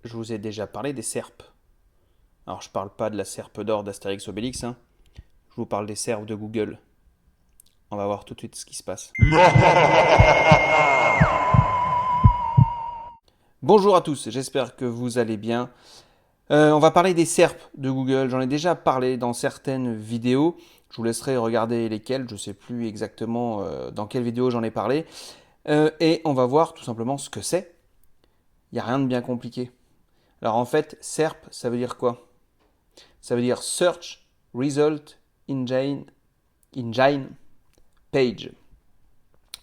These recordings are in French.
je vous ai déjà parlé des SERP. Alors, je parle pas de la SERP d'or d'Astérix Obélix, hein. Je vous parle des SERP de Google. On va voir tout de suite ce qui se passe. Bonjour à tous, j'espère que vous allez bien. On va parler des SERP de Google. J'en ai déjà parlé dans certaines vidéos. Je vous laisserai regarder lesquelles. Je ne sais plus exactement dans quelle vidéo j'en ai parlé. Et on va voir tout simplement ce que c'est. Il n'y a rien de bien compliqué. Alors en fait, SERP, ça veut dire quoi? Ça veut dire Search Result Engine Page.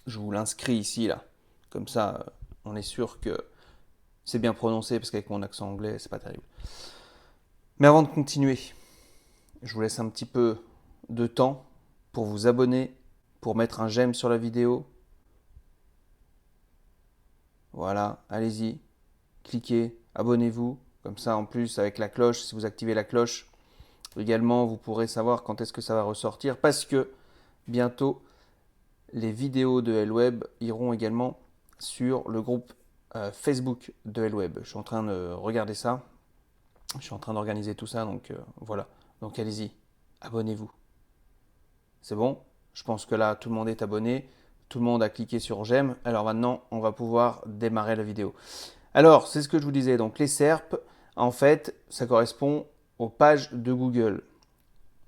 Je vous l'inscris ici, là. Comme ça, on est sûr que c'est bien prononcé, parce qu'avec mon accent anglais, c'est pas terrible. Mais avant de continuer, je vous laisse un petit peu de temps pour vous abonner, pour mettre un j'aime sur la vidéo. Voilà, allez-y, cliquez, abonnez-vous. Comme ça, en plus, avec la cloche, si vous activez la cloche, également, vous pourrez savoir quand est-ce que ça va ressortir. Parce que bientôt, les vidéos de Helweb iront également sur le groupe Facebook de Helweb. Je suis en train de regarder ça. Je suis en train d'organiser tout ça, donc voilà. Donc allez-y, abonnez-vous. C'est bon? Je pense que là, tout le monde est abonné. Tout le monde a cliqué sur j'aime. Alors maintenant, on va pouvoir démarrer la vidéo. Alors, c'est ce que je vous disais. Donc les SERP, en fait, ça correspond aux pages de Google.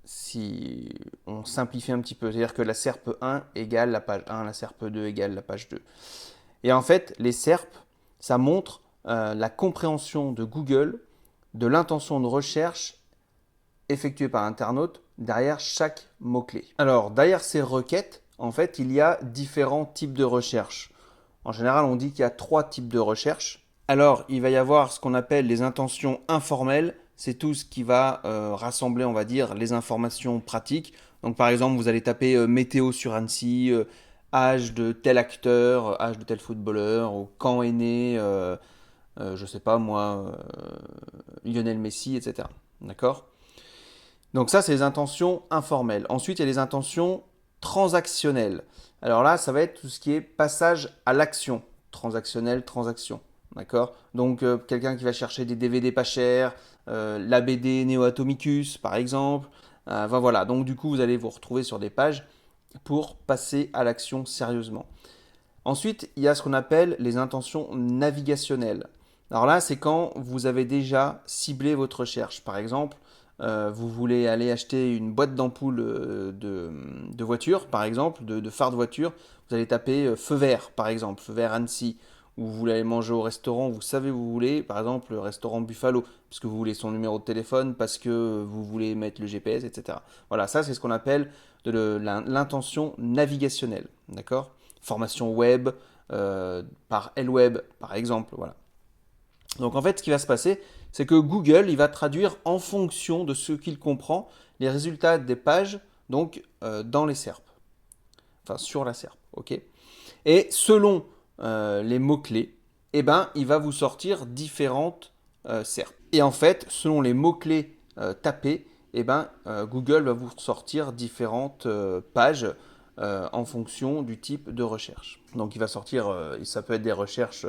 Si on simplifie un petit peu, c'est-à-dire que la SERP 1 égale la page 1, la SERP 2 égale la page 2. Et en fait, les SERP, ça montre la compréhension de Google de l'intention de recherche effectuée par l'internaute derrière chaque mot-clé. Alors, derrière ces requêtes, en fait, il y a différents types de recherches. En général, on dit qu'il y a 3 types de recherches. Alors, il va y avoir ce qu'on appelle les intentions informelles. C'est tout ce qui va rassembler, on va dire, les informations pratiques. Donc, par exemple, vous allez taper météo sur Annecy, âge de tel acteur, âge de tel footballeur, ou quand est né, je sais pas moi, Lionel Messi, etc. D'accord? Donc ça, c'est les intentions informelles. Ensuite, il y a les intentions transactionnelles. Alors là, ça va être tout ce qui est passage à l'action. Transactionnel, transaction. D'accord? Donc, quelqu'un qui va chercher des DVD pas chers, la BD Neo Atomicus, par exemple. Voilà. Donc, du coup, vous allez vous retrouver sur des pages pour passer à l'action sérieusement. Ensuite, il y a ce qu'on appelle les intentions navigationnelles. Alors là, c'est quand vous avez déjà ciblé votre recherche. Par exemple, vous voulez aller acheter une boîte d'ampoules de voiture, par exemple, de phare de voiture. Vous allez taper feu vert, par exemple, feu vert Annecy. Ou vous voulez aller manger au restaurant, vous savez où vous voulez, par exemple le restaurant Buffalo, parce que vous voulez son numéro de téléphone, parce que vous voulez mettre le GPS, etc. Voilà, ça c'est ce qu'on appelle l'intention navigationnelle, d'accord? Formation web par Helweb, par exemple, voilà. Donc en fait, ce qui va se passer, c'est que Google, il va traduire en fonction de ce qu'il comprend les résultats des pages, donc dans les SERP, enfin sur la SERP, ok? Et selon les mots-clés, eh ben, il va vous sortir différentes SERP. Et en fait, selon les mots-clés tapés, eh ben, Google va vous sortir différentes pages en fonction du type de recherche. Donc il va sortir, ça peut être des recherches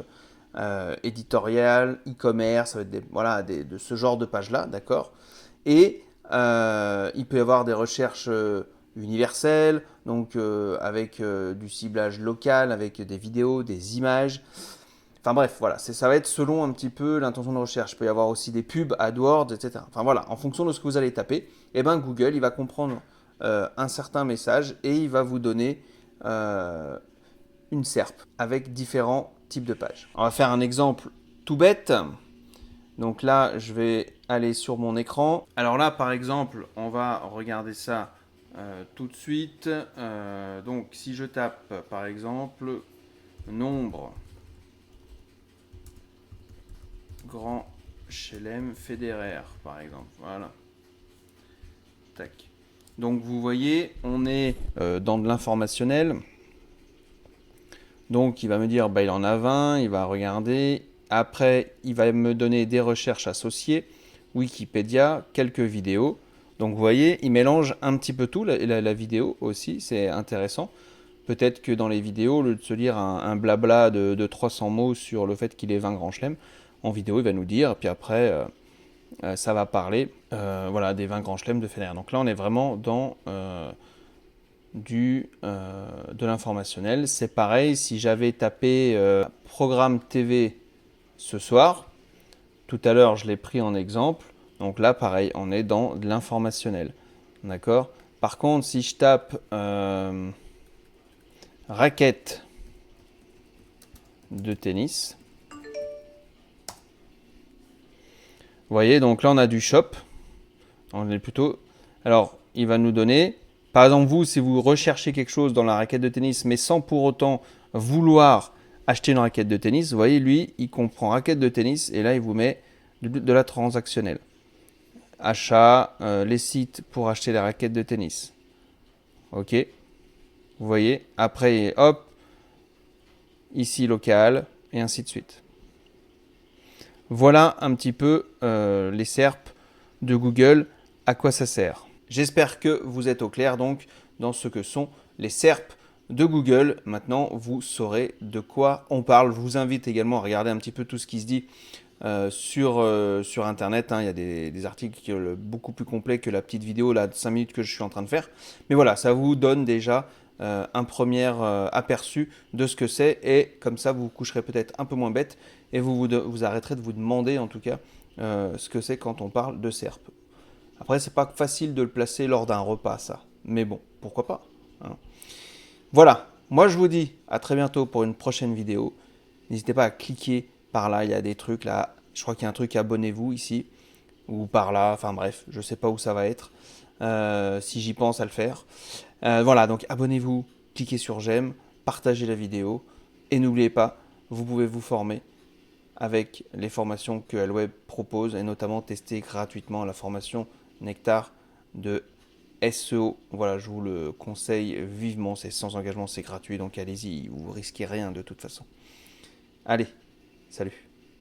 éditoriales, e-commerce, ça va être voilà, de ce genre de pages-là, d'accord? Et il peut y avoir des recherches universelles, donc avec du ciblage local, avec des vidéos, des images. Enfin bref, voilà, ça va être selon un petit peu l'intention de recherche. Il peut y avoir aussi des pubs, AdWords, etc. Enfin voilà, en fonction de ce que vous allez taper, eh ben, Google, il va comprendre un certain message et il va vous donner une SERP avec différents types de pages. On va faire un exemple tout bête. Donc là, je vais aller sur mon écran. Alors là, par exemple, on va regarder ça tout de suite. Donc si je tape, par exemple, nombre grand Chelem Federer, par exemple. Voilà. Tac. Donc vous voyez, on est dans de l'informationnel. Donc il va me dire, bah, il en a 20, il va regarder. Après, il va me donner des recherches associées, Wikipédia, quelques vidéos. Donc vous voyez, il mélange un petit peu tout, la vidéo aussi, c'est intéressant. Peut-être que dans les vidéos, au lieu de se lire un blabla de 300 mots sur le fait qu'il est 20 grands chelems, en vidéo, il va nous dire, et puis après, ça va parler voilà, des 20 grands chelems de Federer. Donc là, on est vraiment dans de l'informationnel. C'est pareil, si j'avais tapé programme TV ce soir, tout à l'heure, je l'ai pris en exemple. Donc là, pareil, on est dans de l'informationnel. D'accord? Par contre, si je tape raquette de tennis, vous voyez, donc là, on a du shop. On est plutôt... Alors, il va nous donner... Par exemple, vous, si vous recherchez quelque chose dans la raquette de tennis, mais sans pour autant vouloir acheter une raquette de tennis, vous voyez, lui, il comprend raquette de tennis et là, il vous met de la transactionnelle. Achat, les sites pour acheter les raquettes de tennis. Ok. Vous voyez, après, hop, ici, local, et ainsi de suite. Voilà un petit peu les SERP de Google, à quoi ça sert. J'espère que vous êtes au clair donc dans ce que sont les SERP de Google. Maintenant, vous saurez de quoi on parle. Je vous invite également à regarder un petit peu tout ce qui se dit sur Internet. Hein. Il y a des articles beaucoup plus complets que la petite vidéo là, de 5 minutes que je suis en train de faire. Mais voilà, ça vous donne déjà un premier aperçu de ce que c'est. Et comme ça, vous vous coucherez peut-être un peu moins bête et vous arrêterez de vous demander en tout cas ce que c'est quand on parle de SERP. Après, c'est pas facile de le placer lors d'un repas, ça. Mais bon, pourquoi pas, hein. Voilà, moi je vous dis à très bientôt pour une prochaine vidéo. N'hésitez pas à cliquer par là, il y a des trucs là. Je crois qu'il y a un truc abonnez-vous ici, ou par là, enfin bref, je sais pas où ça va être, si j'y pense à le faire. Voilà, donc abonnez-vous, cliquez sur j'aime, partagez la vidéo, et n'oubliez pas, vous pouvez vous former avec les formations que L-Web propose, et notamment tester gratuitement la formation Nectar de SEO. Voilà, je vous le conseille vivement, c'est sans engagement, c'est gratuit, donc allez-y, vous risquez rien de toute façon. Allez, salut.